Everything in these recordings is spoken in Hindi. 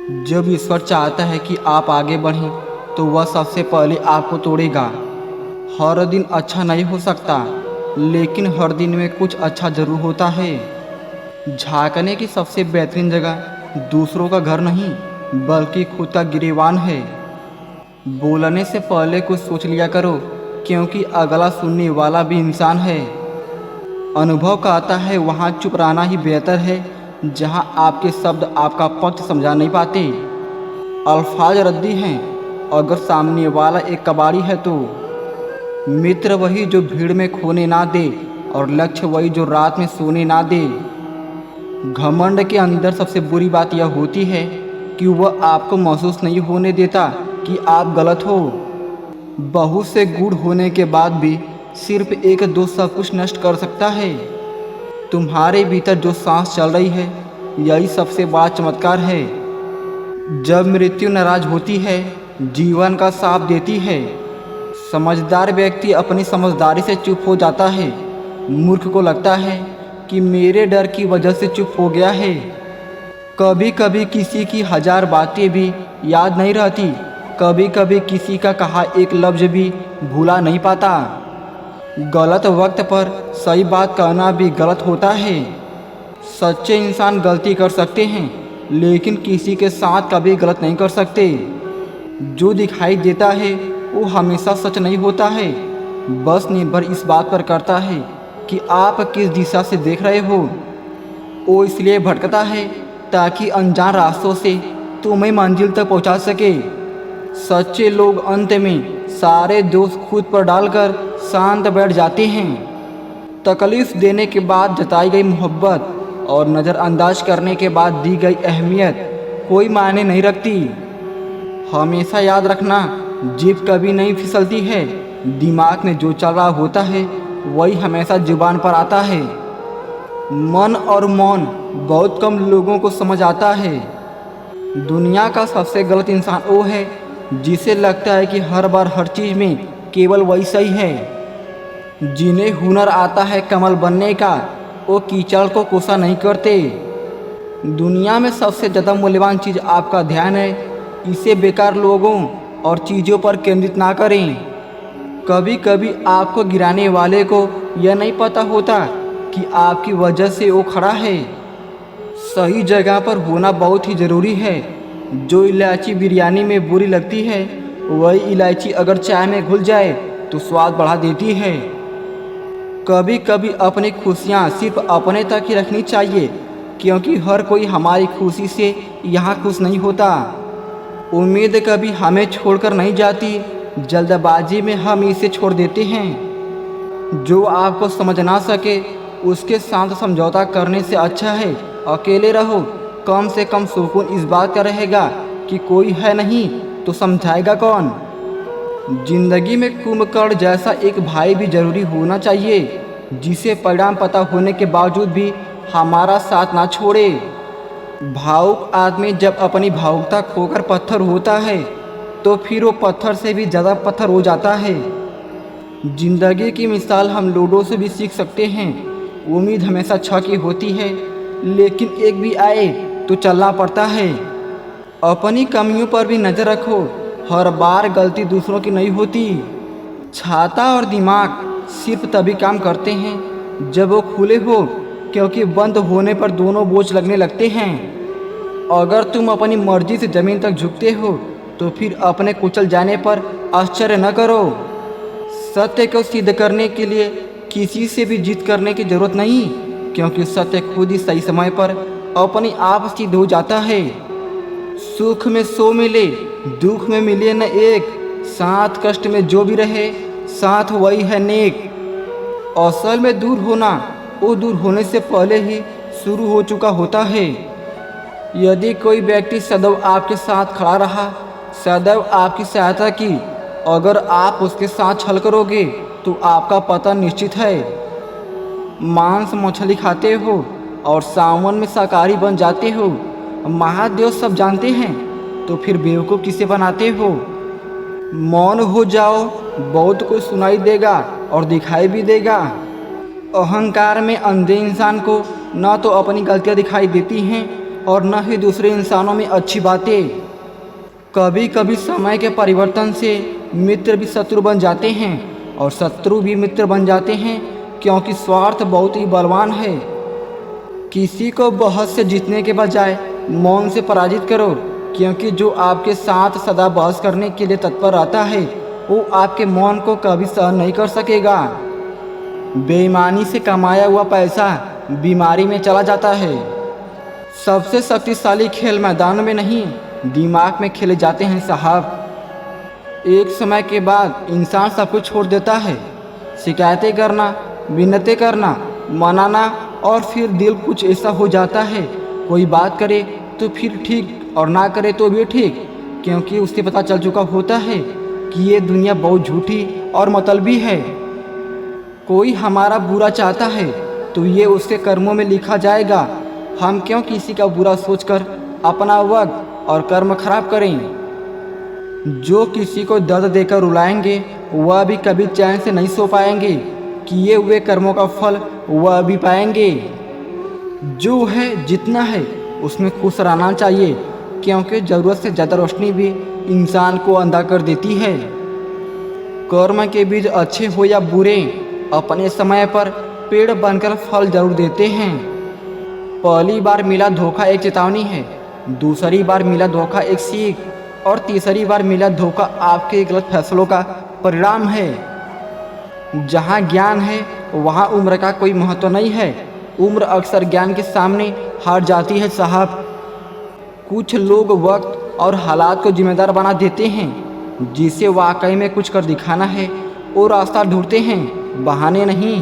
जब ईश्वर चाहता है कि आप आगे बढ़ें तो वह सबसे पहले आपको तोड़ेगा। हर दिन अच्छा नहीं हो सकता, लेकिन हर दिन में कुछ अच्छा ज़रूर होता है। झांकने की सबसे बेहतरीन जगह दूसरों का घर नहीं बल्कि खुद का गिरेबान है। बोलने से पहले कुछ सोच लिया करो, क्योंकि अगला सुनने वाला भी इंसान है। अनुभव कहता है वहाँ चुप रहना ही बेहतर है, जहाँ आपके शब्द आपका पक्ष समझा नहीं पाते। अल्फाज रद्दी हैं अगर सामने वाला एक कबाड़ी है तो। मित्र वही जो भीड़ में खोने ना दे, और लक्ष्य वही जो रात में सोने ना दे। घमंड के अंदर सबसे बुरी बात यह होती है कि वह आपको महसूस नहीं होने देता कि आप गलत हो। बहुत से गुण होने के बाद भी सिर्फ एक दोस्त सब कुछ नष्ट कर सकता है। तुम्हारे भीतर जो सांस चल रही है, यही सबसे बड़ा चमत्कार है। जब मृत्यु नाराज होती है, जीवन का साथ देती है। समझदार व्यक्ति अपनी समझदारी से चुप हो जाता है। मूर्ख को लगता है कि मेरे डर की वजह से चुप हो गया है। कभी कभी किसी की 1000 बातें भी याद नहीं रहती, कभी कभी किसी का कहा एक लफ्ज़ भी भूला नहीं पाता। गलत वक्त पर सही बात कहना भी गलत होता है। सच्चे इंसान गलती कर सकते हैं, लेकिन किसी के साथ कभी गलत नहीं कर सकते। जो दिखाई देता है वो हमेशा सच नहीं होता है, बस निर्भर इस बात पर करता है कि आप किस दिशा से देख रहे हो। वो इसलिए भटकता है ताकि अनजान रास्तों से तुम्हें मंजिल तक पहुंचा सके। सच्चे लोग अंत में सारे दोष खुद पर डालकर शांत बैठ जाते हैं। तकलीफ देने के बाद जताई गई मोहब्बत और नज़रअंदाज करने के बाद दी गई अहमियत कोई मायने नहीं रखती। हमेशा याद रखना, जीभ कभी नहीं फिसलती है। दिमाग में जो चल रहा होता है वही हमेशा जुबान पर आता है। मन और मौन बहुत कम लोगों को समझ आता है। दुनिया का सबसे गलत इंसान वो है जिसे लगता है कि हर बार हर चीज़ में केवल वही सही है। जिन्हें हुनर आता है कमल बनने का, वो कीचड़ को कोसा नहीं करते। दुनिया में सबसे ज़्यादा मूल्यवान चीज़ आपका ध्यान है। इसे बेकार लोगों और चीज़ों पर केंद्रित ना करें। कभी कभी आपको गिराने वाले को यह नहीं पता होता कि आपकी वजह से वो खड़ा है। सही जगह पर होना बहुत ही ज़रूरी है। जो इलायची बिरयानी में बुरी लगती है, वही इलायची अगर चाय में घुल जाए तो स्वाद बढ़ा देती है। कभी कभी अपनी खुशियाँ सिर्फ अपने तक ही रखनी चाहिए, क्योंकि हर कोई हमारी खुशी से यहाँ खुश नहीं होता। उम्मीद कभी हमें छोड़कर नहीं जाती, जल्दबाजी में हम इसे छोड़ देते हैं। जो आपको समझ ना सके उसके साथ समझौता करने से अच्छा है अकेले रहो। कम से कम सुकून इस बात का रहेगा कि कोई है नहीं तो समझाएगा कौन। जिंदगी में कुंभकर्ण जैसा एक भाई भी जरूरी होना चाहिए, जिसे परिणाम पता होने के बावजूद भी हमारा साथ ना छोड़े। भावुक आदमी जब अपनी भावुकता खोकर पत्थर होता है तो फिर वो पत्थर से भी ज़्यादा पत्थर हो जाता है। जिंदगी की मिसाल हम लूडो से भी सीख सकते हैं। उम्मीद हमेशा 6 की होती है, लेकिन एक भी आए तो चलना पड़ता है। अपनी कमियों पर भी नज़र रखो, हर बार गलती दूसरों की नहीं होती। छाता और दिमाग सिर्फ तभी काम करते हैं जब वो खुले हो, क्योंकि बंद होने पर दोनों बोझ लगने लगते हैं। अगर तुम अपनी मर्जी से ज़मीन तक झुकते हो तो फिर अपने कुचल जाने पर आश्चर्य न करो। सत्य को सिद्ध करने के लिए किसी से भी जिद करने की ज़रूरत नहीं, क्योंकि सत्य खुद ही सही समय पर अपने आप सिद्ध हो जाता है। सुख में 100 मिले, दुख में मिले न एक, साथ कष्ट में जो भी रहे साथ वही है नेक। असल में दूर होना वो दूर होने से पहले ही शुरू हो चुका होता है। यदि कोई व्यक्ति सदैव आपके साथ खड़ा रहा, सदैव आपकी सहायता की, अगर आप उसके साथ छल करोगे तो आपका पतन निश्चित है। मांस मछली खाते हो और सावन में शाकाहारी बन जाते हो। महादेव सब जानते हैं तो फिर बेवकूफ़ किसे बनाते हो। मौन हो जाओ, बहुत कुछ सुनाई देगा और दिखाई भी देगा। अहंकार में अंधे इंसान को न तो अपनी गलतियाँ दिखाई देती हैं और न ही दूसरे इंसानों में अच्छी बातें। कभी कभी समय के परिवर्तन से मित्र भी शत्रु बन जाते हैं और शत्रु भी मित्र बन जाते हैं, क्योंकि स्वार्थ बहुत ही बलवान है। किसी को बहस से जीतने के बजाय मौन से पराजित करो, क्योंकि जो आपके साथ सदा बहस करने के लिए तत्पर रहता है वो आपके मौन को कभी सहन नहीं कर सकेगा। बेईमानी से कमाया हुआ पैसा बीमारी में चला जाता है। सबसे शक्तिशाली खेल मैदान में नहीं, दिमाग में खेले जाते हैं साहब। एक समय के बाद इंसान सब कुछ छोड़ देता है। शिकायतें करना, विनती करना, मनाना, और फिर दिल कुछ ऐसा हो जाता है, कोई बात करे तो फिर ठीक और ना करे तो भी ठीक, क्योंकि उसे पता चल चुका होता है कि ये दुनिया बहुत झूठी और मतलबी है। कोई हमारा बुरा चाहता है तो ये उसके कर्मों में लिखा जाएगा। हम क्यों किसी का बुरा सोचकर अपना वक्त और कर्म खराब करें। जो किसी को दर्द देकर रुलाएंगे वह भी कभी चैन से नहीं सो पाएंगे, किए हुए कर्मों का फल वह भी पाएंगे। जो है जितना है उसमें खुश रहना चाहिए, क्योंकि ज़रूरत से ज़्यादा रोशनी भी इंसान को अंधा कर देती है। कर्म के बीज अच्छे हो या बुरे अपने समय पर पेड़ बनकर फल जरूर देते हैं। पहली बार मिला धोखा एक चेतावनी है, दूसरी बार मिला धोखा एक सीख, और तीसरी बार मिला धोखा आपके गलत फैसलों का परिणाम है। जहाँ ज्ञान है वहाँ उम्र का कोई महत्व नहीं है। उम्र अक्सर ज्ञान के सामने हार जाती है साहब। कुछ लोग वक्त और हालात को जिम्मेदार बना देते हैं। जिसे वाकई में कुछ कर दिखाना है वो रास्ता ढूंढते हैं, बहाने नहीं।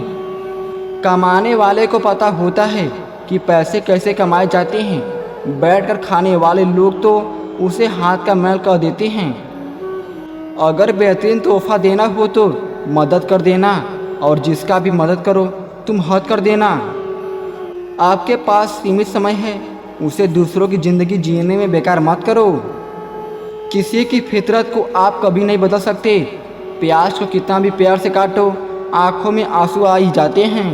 कमाने वाले को पता होता है कि पैसे कैसे कमाए जाते हैं। बैठकर खाने वाले लोग तो उसे हाथ का मैल कर देते हैं। अगर बेहतरीन तोहफा देना हो तो मदद कर देना, और जिसका भी मदद करो तुम हद कर देना। आपके पास सीमित समय है, उसे दूसरों की ज़िंदगी जीने में बेकार मत करो। किसी की फितरत को आप कभी नहीं बदल सकते। प्याज को कितना भी प्यार से काटो, आँखों में आंसू आ ही जाते हैं।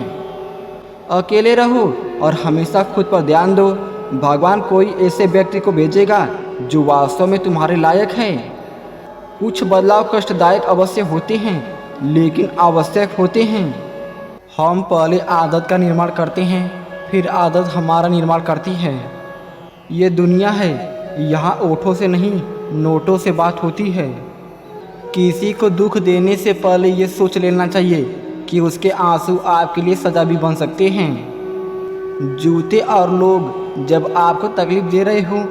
अकेले रहो और हमेशा खुद पर ध्यान दो। भगवान कोई ऐसे व्यक्ति को भेजेगा जो वास्तव में तुम्हारे लायक है। कुछ बदलाव कष्टदायक अवश्य होते हैं, लेकिन आवश्यक होते हैं। हम पहले आदत का निर्माण करते हैं, फिर आदत हमारा निर्माण करती है। ये दुनिया है, यहाँ ओठों से नहीं नोटों से बात होती है। किसी को दुख देने से पहले ये सोच लेना चाहिए कि उसके आंसू आपके लिए सजा भी बन सकते हैं। जूते और लोग जब आपको तकलीफ दे रहे हो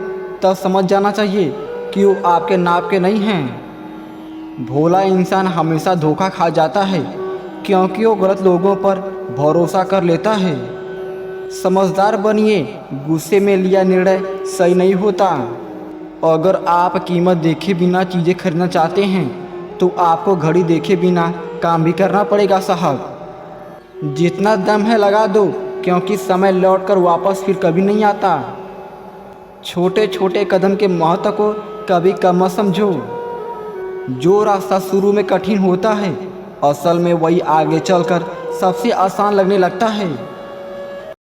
तब समझ जाना चाहिए कि वो आपके नाप के नहीं हैं। भोला इंसान हमेशा धोखा खा जाता है, क्योंकि वो गलत लोगों पर भरोसा कर लेता है। समझदार बनिए, गुस्से में लिया निर्णय सही नहीं होता। अगर आप कीमत देखे बिना चीज़ें खरीदना चाहते हैं तो आपको घड़ी देखे बिना काम भी करना पड़ेगा साहब। जितना दम है लगा दो, क्योंकि समय लौटकर वापस फिर कभी नहीं आता। छोटे छोटे कदम के महत्व को कभी कम मत समझो। जो रास्ता शुरू में कठिन होता है असल में वही आगे चलकर सबसे आसान लगने लगता है।